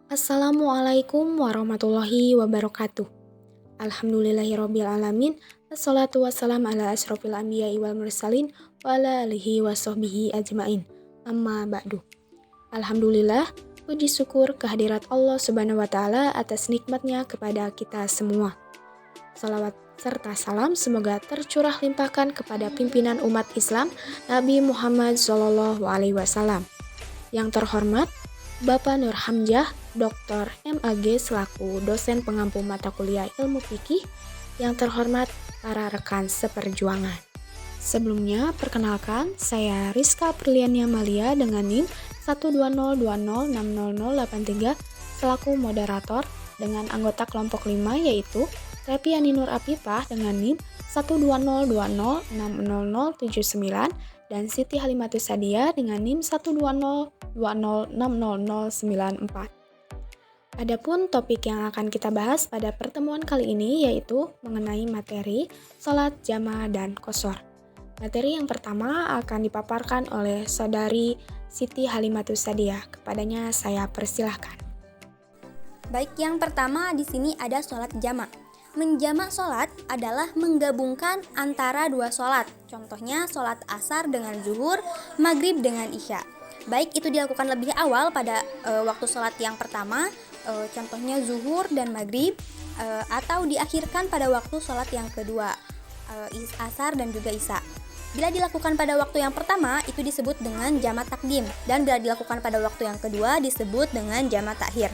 Assalamualaikum warahmatullahi wabarakatuh. Alhamdulillahirrabbilalamin. Assalatu wassalam ala asrofil anbiya'i wal mursalin wa ala alihi wa sahbihi ajmain. Amma ba'du. Alhamdulillah, puji syukur kehadirat Allah Subhanahu wa taala atas nikmatnya kepada kita semua. Salawat serta salam semoga tercurah limpahkan kepada pimpinan umat Islam Nabi Muhammad SAW. Yang terhormat Bapak Nur Hamzah, Dr. MAG selaku dosen pengampu mata kuliah ilmu fikih. Yang terhormat para rekan seperjuangan. Sebelumnya, perkenalkan, saya Rizka Priliania Malia dengan NIM 12020600083 selaku moderator dengan anggota kelompok 5 yaitu Repiani Nur Apifah dengan NIM 12020600079 dan Siti Halimatus Sadia dengan NIM 12020600094. Adapun topik yang akan kita bahas pada pertemuan kali ini yaitu mengenai materi sholat jamaah dan qashar. Materi yang pertama akan dipaparkan oleh saudari Siti Halimatus Sadia. Kepadanya saya persilahkan. Baik, yang pertama di sini ada sholat jamak. Menjamak sholat adalah menggabungkan antara dua sholat. Contohnya sholat asar dengan zuhur, maghrib dengan isya. Baik itu dilakukan lebih awal pada waktu sholat yang pertama, contohnya zuhur dan maghrib, atau diakhirkan pada waktu sholat yang kedua, asar dan juga isya. Bila dilakukan pada waktu yang pertama, itu disebut dengan jamak takdim, dan bila dilakukan pada waktu yang kedua disebut dengan jamak takhir.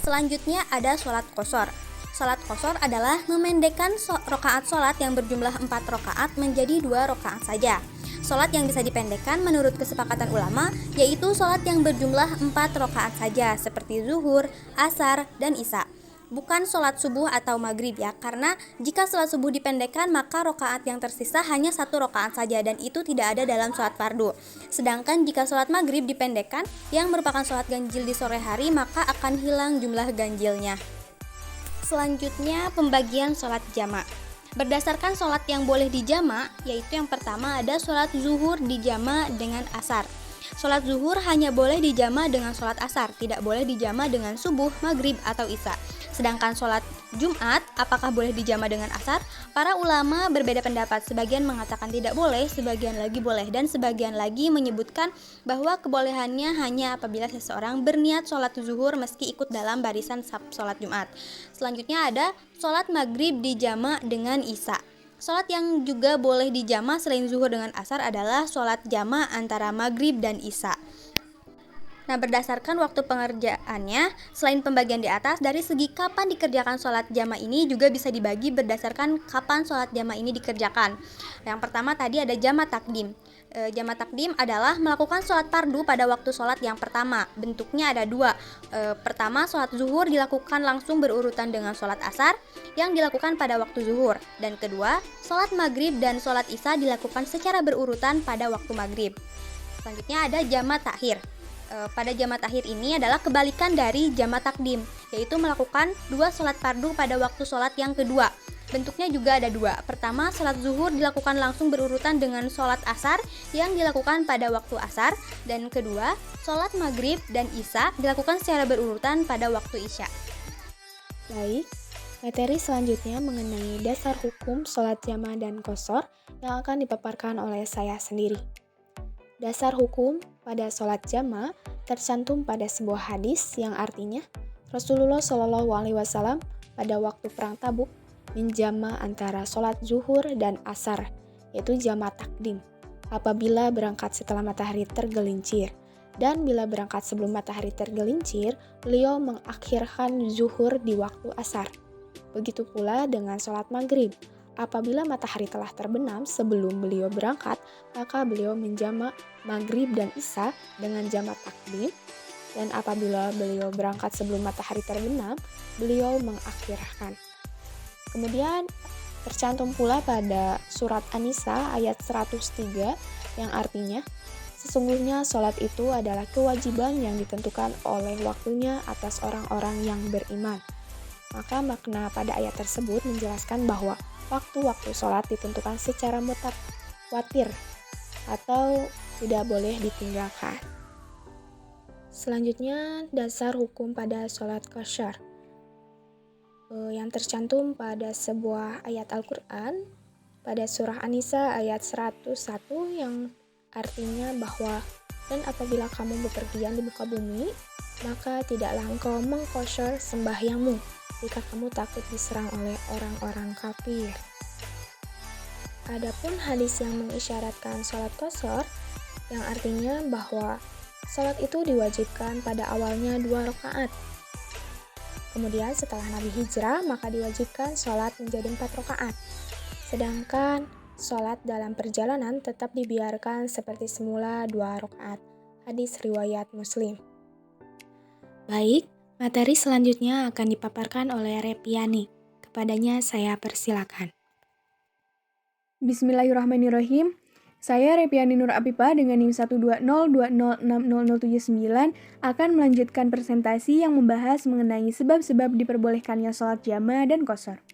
Selanjutnya ada sholat qashar. Sholat qashar adalah memendekkan rokaat sholat yang berjumlah 4 rokaat menjadi 2 rokaat saja. Sholat yang bisa dipendekkan menurut kesepakatan ulama yaitu sholat yang berjumlah 4 rokaat saja seperti zuhur, asar, dan isya. Bukan sholat subuh atau maghrib ya, karena jika sholat subuh dipendekkan maka rokaat yang tersisa hanya 1 rokaat saja dan itu tidak ada dalam sholat fardu. Sedangkan jika sholat maghrib dipendekkan yang merupakan sholat ganjil di sore hari maka akan hilang jumlah ganjilnya. Selanjutnya pembagian sholat jamak. Berdasarkan sholat yang boleh dijamak, yaitu yang pertama ada sholat zuhur dijamak dengan asar. Sholat zuhur hanya boleh dijamak dengan sholat asar, tidak boleh dijamak dengan subuh, maghrib, atau isya. Sedangkan sholat Jumat, apakah boleh dijamak dengan asar? Para ulama berbeda pendapat, sebagian mengatakan tidak boleh, sebagian lagi boleh, dan sebagian lagi menyebutkan bahwa kebolehannya hanya apabila seseorang berniat sholat zuhur meski ikut dalam barisan sholat Jumat. Selanjutnya ada sholat maghrib dijamak dengan isya. Sholat yang juga boleh dijamak selain zuhur dengan asar adalah sholat jamak antara maghrib dan isya. Nah, berdasarkan waktu pengerjaannya, selain pembagian di atas, dari segi kapan dikerjakan sholat jamak ini juga bisa dibagi berdasarkan kapan sholat jamak ini dikerjakan. Yang pertama tadi ada jamak takdim. Jamak takdim adalah melakukan sholat fardu pada waktu sholat yang pertama. Bentuknya ada 2. Pertama, sholat zuhur dilakukan langsung berurutan dengan sholat asar yang dilakukan pada waktu zuhur. Dan kedua, sholat maghrib dan sholat isya dilakukan secara berurutan pada waktu maghrib. Selanjutnya ada jamak takhir. Pada jamak takhir ini adalah kebalikan dari jamak takdim, yaitu melakukan 2 sholat fardu pada waktu sholat yang kedua. Bentuknya juga ada 2. Pertama, sholat zuhur dilakukan langsung berurutan dengan sholat asar yang dilakukan pada waktu asar. Dan kedua, sholat maghrib dan isya dilakukan secara berurutan pada waktu isya. Baik, materi selanjutnya mengenai dasar hukum sholat jamaah dan qashar yang akan dipaparkan oleh saya sendiri. Dasar hukum pada sholat jamaah tercantum pada sebuah hadis yang artinya Rasulullah SAW pada waktu perang Tabuk menjamak antara sholat zuhur dan asar, yaitu jamak takdim, apabila berangkat setelah matahari tergelincir. Dan bila berangkat sebelum matahari tergelincir, beliau mengakhirkan zuhur di waktu asar. Begitu pula dengan sholat maghrib. Apabila matahari telah terbenam sebelum beliau berangkat, maka beliau menjamak maghrib dan isya dengan jamak takdim. Dan apabila beliau berangkat sebelum matahari terbenam, beliau mengakhirkan. Kemudian tercantum pula pada surat An-Nisa ayat 103 yang artinya, sesungguhnya sholat itu adalah kewajiban yang ditentukan oleh waktunya atas orang-orang yang beriman. Maka makna pada ayat tersebut menjelaskan bahwa waktu-waktu sholat ditentukan secara mutawatir atau tidak boleh ditinggalkan. Selanjutnya, dasar hukum pada sholat qasyar yang tercantum pada sebuah ayat Al-Quran pada surah An-Nisa ayat 101 yang artinya bahwa dan apabila kamu bepergian di muka bumi, maka tidaklah engkau mengqasyar sembahyangmu jika kamu takut diserang oleh orang-orang kafir. Adapun hadis yang mengisyaratkan sholat qashar yang artinya bahwa sholat itu diwajibkan pada awalnya 2 rakaat. Kemudian setelah Nabi hijrah maka diwajibkan sholat menjadi 4 rakaat. Sedangkan sholat dalam perjalanan tetap dibiarkan seperti semula 2 rakaat. Hadis riwayat Muslim. Baik, materi selanjutnya akan dipaparkan oleh Repiani. Kepadanya saya persilakan. Bismillahirrahmanirrahim. Saya Repiani Nur Apipah dengan NIM 12020600079 akan melanjutkan presentasi yang membahas mengenai sebab-sebab diperbolehkannya sholat jamaah dan qashar.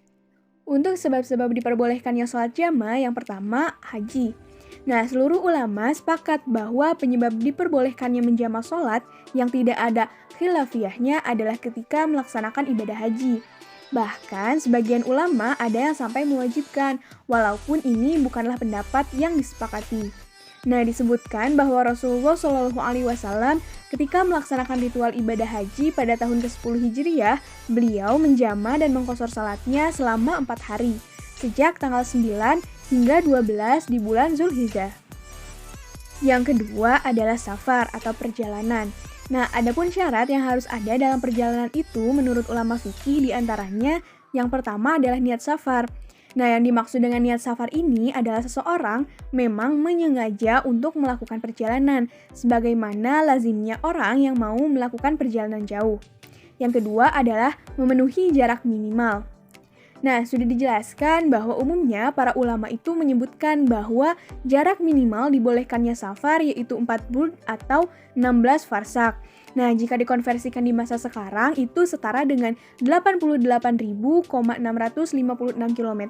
Untuk sebab-sebab diperbolehkannya sholat jamaah, yang pertama, haji. Nah, seluruh ulama sepakat bahwa penyebab diperbolehkannya menjamaah sholat yang tidak ada khilafiyahnya adalah ketika melaksanakan ibadah haji. Bahkan sebagian ulama ada yang sampai mewajibkan, walaupun ini bukanlah pendapat yang disepakati. Nah, disebutkan bahwa Rasulullah SAW ketika melaksanakan ritual ibadah haji pada tahun ke-10 Hijriah, beliau menjama dan mengqashar salatnya selama 4 hari, sejak tanggal 9 hingga 12 di bulan Zulhijjah. Yang kedua adalah safar atau perjalanan. Nah, adapun syarat yang harus ada dalam perjalanan itu menurut ulama fikih diantaranya yang pertama adalah niat safar. Nah, yang dimaksud dengan niat safar ini adalah seseorang memang menyengaja untuk melakukan perjalanan, sebagaimana lazimnya orang yang mau melakukan perjalanan jauh. Yang kedua adalah memenuhi jarak minimal. Nah, sudah dijelaskan bahwa umumnya para ulama itu menyebutkan bahwa jarak minimal dibolehkannya safar yaitu 40 atau 16 farsak. Nah, jika dikonversikan di masa sekarang itu setara dengan 88.656 km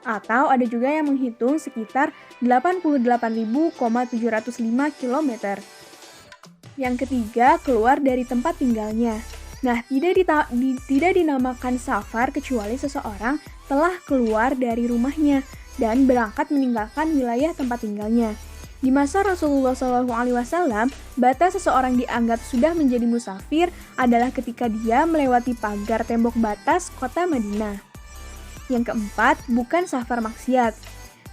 atau ada juga yang menghitung sekitar 88.705 km. Yang ketiga, keluar dari tempat tinggalnya. Nah, tidak dinamakan safar kecuali seseorang telah keluar dari rumahnya dan berangkat meninggalkan wilayah tempat tinggalnya. Di masa Rasulullah SAW, batas seseorang dianggap sudah menjadi musafir adalah ketika dia melewati pagar tembok batas kota Madinah. Yang keempat, bukan safar maksiat.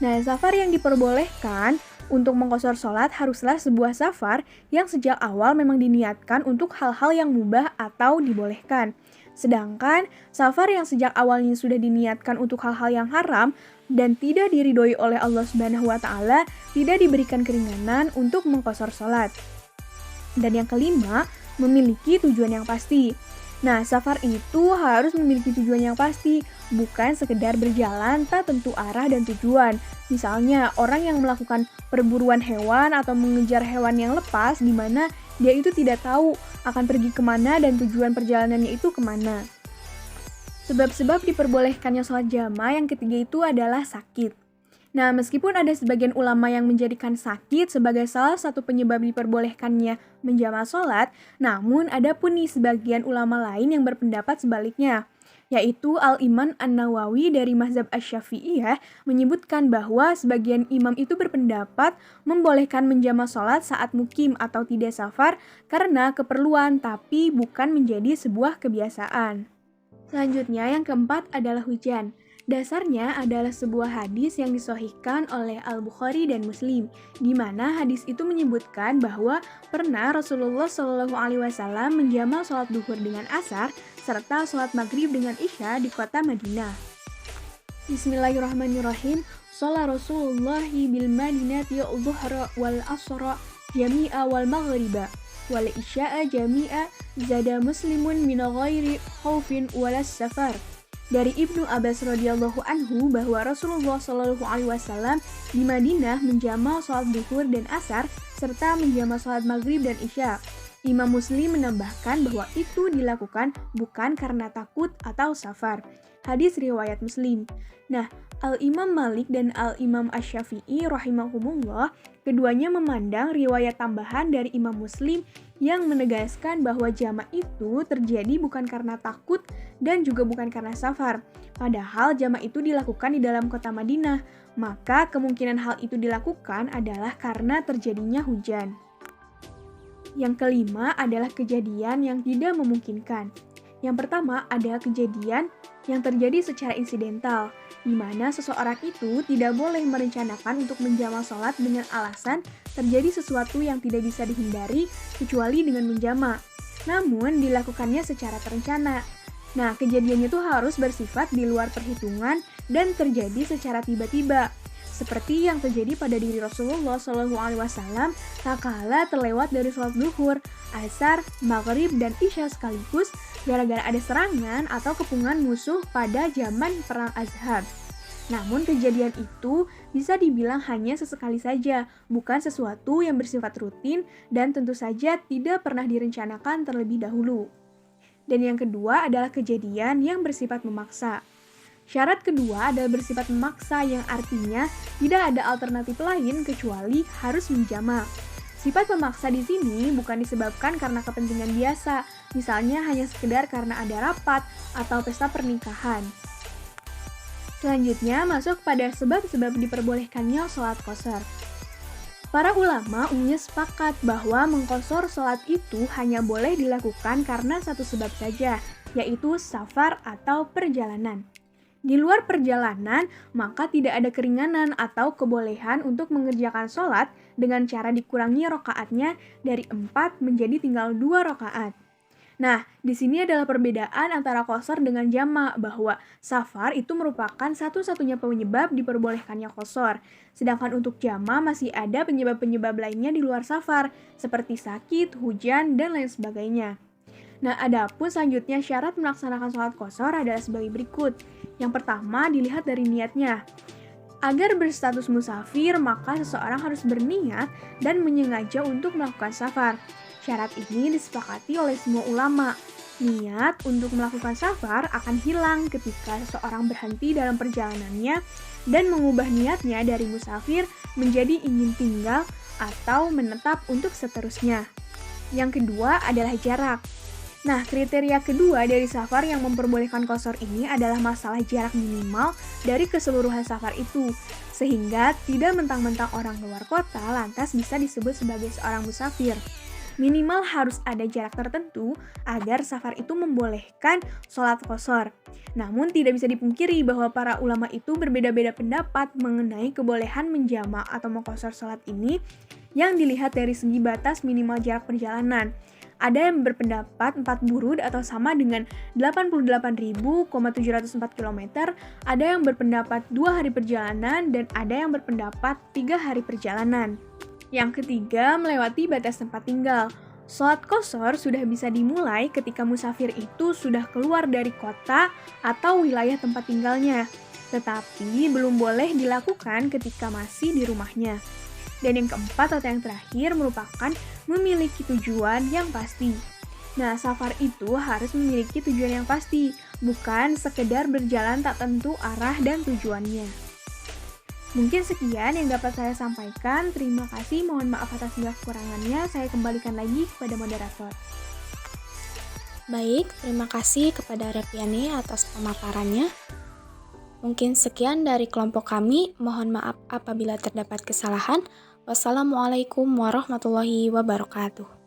Nah, safar yang diperbolehkan untuk mengqashar sholat haruslah sebuah safar yang sejak awal memang diniatkan untuk hal-hal yang mubah atau dibolehkan. Sedangkan safar yang sejak awalnya sudah diniatkan untuk hal-hal yang haram dan tidak diridhoi oleh Allah Subhanahu wa taala tidak diberikan keringanan untuk mengqashar sholat. Dan yang kelima, memiliki tujuan yang pasti. Nah, safar itu harus memiliki tujuan yang pasti, bukan sekedar berjalan tak tentu arah dan tujuan. Misalnya, orang yang melakukan perburuan hewan atau mengejar hewan yang lepas di mana dia itu tidak tahu akan pergi kemana dan tujuan perjalanannya itu kemana. Sebab-sebab diperbolehkannya sholat jamaah yang ketiga itu adalah sakit. Nah, meskipun ada sebagian ulama yang menjadikan sakit sebagai salah satu penyebab diperbolehkannya menjamaah sholat, namun ada pun nih sebagian ulama lain yang berpendapat sebaliknya, yaitu Al-Imam An-Nawawi dari mazhab Asy-Syafi'iyah menyebutkan bahwa sebagian imam itu berpendapat membolehkan menjamaah sholat saat mukim atau tidak safar karena keperluan tapi bukan menjadi sebuah kebiasaan. Selanjutnya yang keempat adalah hujan. Dasarnya adalah sebuah hadis yang disahihkan oleh Al-Bukhari dan Muslim, di mana hadis itu menyebutkan bahwa pernah Rasulullah SAW menjamaah sholat duhur dengan asar serta sholat maghrib dengan isya di kota Madinah. Bismillahirrahmanirrahim. Sholat Rasulullah bil Madinati dhuhra wal asra jami'a wal maghriba wal isya'a jami'a zada muslimun min ghairi khaufin walas safar. Dari Ibnu Abbas radhiyallahu anhu bahwa Rasulullah SAW di Madinah menjamaah sholat duhur dan asar serta menjamaah sholat maghrib dan isya. Imam Muslim menambahkan bahwa itu dilakukan bukan karena takut atau safar. Hadis riwayat Muslim. Nah, Al-Imam Malik dan Al-Imam Asy-Syafi'i rahimahumullah keduanya memandang riwayat tambahan dari Imam Muslim yang menegaskan bahwa jamak itu terjadi bukan karena takut dan juga bukan karena safar. Padahal jamak itu dilakukan di dalam kota Madinah, maka kemungkinan hal itu dilakukan adalah karena terjadinya hujan. Yang kelima adalah kejadian yang tidak memungkinkan. Yang pertama adalah kejadian yang terjadi secara insidental, di mana seseorang itu tidak boleh merencanakan untuk menjamak sholat dengan alasan terjadi sesuatu yang tidak bisa dihindari kecuali dengan menjamak. Namun dilakukannya secara terencana. Nah, kejadiannya itu harus bersifat di luar perhitungan dan terjadi secara tiba-tiba. Seperti yang terjadi pada diri Rasulullah SAW tak kala terlewat dari sholat zuhur, asar, maghrib, dan isya sekaligus gara-gara ada serangan atau kepungan musuh pada zaman perang Ahzab. Namun kejadian itu bisa dibilang hanya sesekali saja, bukan sesuatu yang bersifat rutin dan tentu saja tidak pernah direncanakan terlebih dahulu. Dan yang kedua adalah kejadian yang bersifat memaksa. Syarat kedua adalah bersifat memaksa yang artinya tidak ada alternatif lain kecuali harus menjamak. Sifat memaksa di sini bukan disebabkan karena kepentingan biasa, misalnya hanya sekedar karena ada rapat atau pesta pernikahan. Selanjutnya masuk pada sebab-sebab diperbolehkannya sholat qashar. Para ulama umumnya sepakat bahwa mengqashar sholat itu hanya boleh dilakukan karena satu sebab saja, yaitu safar atau perjalanan. Di luar perjalanan, maka tidak ada keringanan atau kebolehan untuk mengerjakan sholat dengan cara dikurangi rakaatnya dari 4 menjadi tinggal 2 rakaat. Nah, di sini adalah perbedaan antara qashar dengan jamak, bahwa safar itu merupakan satu-satunya penyebab diperbolehkannya qashar. Sedangkan untuk jamak masih ada penyebab-penyebab lainnya di luar safar, seperti sakit, hujan, dan lain sebagainya. Nah, adapun selanjutnya syarat melaksanakan sholat qashar adalah sebagai berikut. Yang pertama, dilihat dari niatnya. Agar berstatus musafir, maka seseorang harus berniat dan menyengaja untuk melakukan safar. Syarat ini disepakati oleh semua ulama. Niat untuk melakukan safar akan hilang ketika seseorang berhenti dalam perjalanannya dan mengubah niatnya dari musafir menjadi ingin tinggal atau menetap untuk seterusnya. Yang kedua adalah jarak. Nah, kriteria kedua dari safar yang memperbolehkan qashar ini adalah masalah jarak minimal dari keseluruhan safar itu, sehingga tidak mentang-mentang orang luar kota lantas bisa disebut sebagai seorang musafir. Minimal harus ada jarak tertentu agar safar itu membolehkan sholat qashar. Namun tidak bisa dipungkiri bahwa para ulama itu berbeda-beda pendapat mengenai kebolehan menjamak atau mengqashar sholat ini yang dilihat dari segi batas minimal jarak perjalanan. Ada yang berpendapat 4 burud atau sama dengan 88.704 km, ada yang berpendapat 2 hari perjalanan, dan ada yang berpendapat 3 hari perjalanan. Yang ketiga, melewati batas tempat tinggal. Sholat qashar sudah bisa dimulai ketika musafir itu sudah keluar dari kota atau wilayah tempat tinggalnya, tetapi belum boleh dilakukan ketika masih di rumahnya. Dan yang keempat atau yang terakhir merupakan memiliki tujuan yang pasti. Nah, safar itu harus memiliki tujuan yang pasti, bukan sekedar berjalan tak tentu arah dan tujuannya. Mungkin sekian yang dapat saya sampaikan. Terima kasih, mohon maaf atas segala kekurangannya. Saya kembalikan lagi kepada moderator. Baik, terima kasih kepada Repiani atas pemaparannya. Mungkin sekian dari kelompok kami. Mohon maaf apabila terdapat kesalahan. Wassalamualaikum warahmatullahi wabarakatuh.